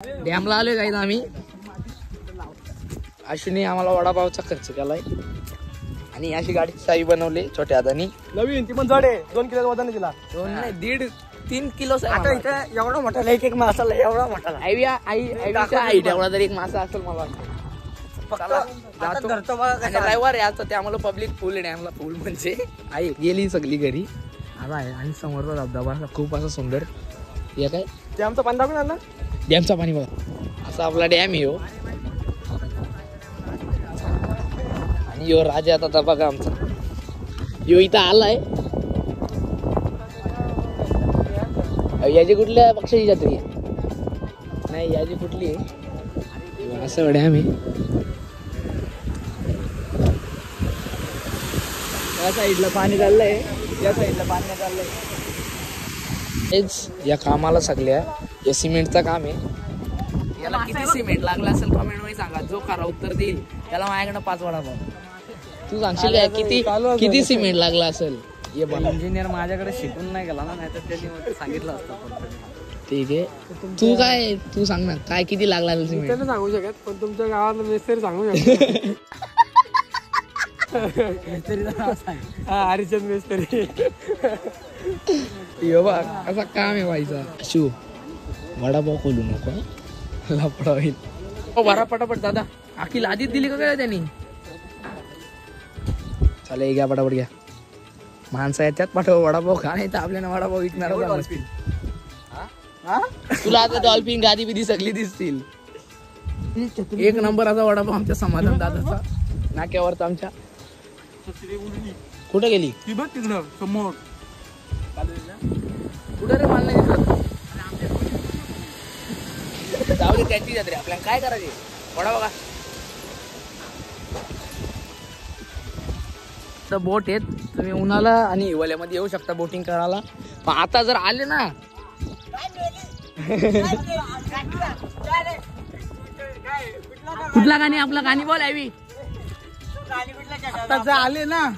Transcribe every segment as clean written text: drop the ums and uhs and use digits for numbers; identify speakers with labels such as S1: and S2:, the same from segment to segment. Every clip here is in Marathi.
S1: डॅमला आलोय काही आम्ही. अश्विनी आम्हाला वडापावचा खर्च केलाय आणि अशी गाडीची चावी बनवली छोट्या हातानी.
S2: नवीन ती पण जड आहे. 2 किलो वजन तिला.
S1: 2 नाही 1.5-3 किलो.
S2: आता इथे एवढा मोठा एक मासा एवढा मोठा
S1: आई एवढा तरी एक मासा असेल मला वाटतं. रविवार आहे आता त्यामुळे पब्लिक फुल आहे डॅमला. फुल म्हणजे आई गेली सगळी घरी. आता आहे आणि समोरचा धबधबा खूप असा सुंदर. हे काय
S2: ते आमचं पाणी दाखवून आलं ना.
S1: डॅमचा पाणी बघा. असा आपला डॅम आहे हो. आणि यो राजा आता बघा आमचा यो इथं आलाय. याची कुठल्या पक्षाची जत्रा आहे नाही याची कुठली आहे. असं डॅम आहे.
S2: या साईडला पाणी चाललंय. या साईडला पाणी चाललंय.
S1: हेच या कामाला सगळ्या या सिमेंटचं काम आहे. याला किती सिमेंट लागलं असेल कमेंट मध्ये सांगा. जो खरा उत्तर देईल त्याला माझ्याकडे 5 वडापाव. तू सांगशील काय किती सिमेंट लागला असेल.
S2: इंजिनियर माझ्याकडे शिकून नाही गेला ना, नाही तर त्यांनी सांगितलं असतं.
S1: ठीक आहे. तू सांग ना काय किती लागला असेल सिमेंट.
S2: त्यांना सांगू शकत पण तुमच्या गावात मिस्त्री सांगू शकत. हरिचंद मिस्त्री.
S1: असा काम आहे व्हायचा. शिव वडापाव खोलू नको लफडा होईल. बरा पटापट दादा. अखिल आधीच दिली का काय त्यांनी. चालेल घ्या पटापट घ्या. माणसं याच्यात पाठव वडापाव खा नाही तर आपल्याला वडापाव विकणार. तुला आता डॉल्फिन गादी बिदी सगळी दिसतील. 1 नंबर असा वडापाव आमच्या समाधान दादाचा नाक्यावरचा आमच्या. कुठे गेली
S2: ती बघ तिकडं समोर.
S1: कुठं रे मला नाही दिसत. जाऊ दे त्यांची जत्रा आपल्याला काय करायचे. वडा बघा बोट आहेत. तुम्ही उन्हाला आणि हिवाळ्यामध्ये येऊ शकता बोटिंग करायला. पण आता जर आले ना कुठला गाणी आपला गाणी बोल आवी.
S2: आता आले ना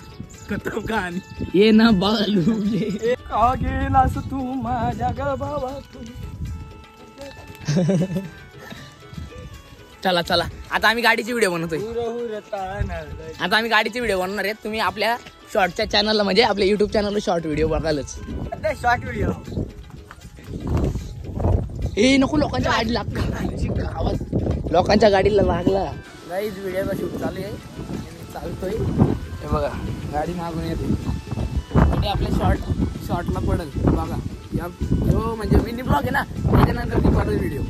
S2: कथम गाणी
S1: ये ना बालू ये
S2: का गेलास तू माझ्या गबावा.
S1: चला आता आम्ही गाडीची व्हिडिओ बनवतोय. आता आम्ही गाडीची व्हिडिओ बनवणार आहेत. तुम्ही आपल्या शॉर्टच्या चॅनलला म्हणजे आपल्या युट्यूब चॅनलला शॉर्ट व्हिडिओ बघालच.
S2: शॉर्ट व्हिडिओ
S1: हे नको लोकांच्या गाडी लागला आवाज. लोकांच्या गाडीला लागला. गाईज व्हिडिओचा शूट चालू आहे. चालतोय हे बघा गाडी मागून येते म्हणजे आपल्या शॉर्टला पडेल बघा. म्हणजे मिनी ब्लॉग आहे ना त्याच्यानंतर ती पडेल व्हिडिओ.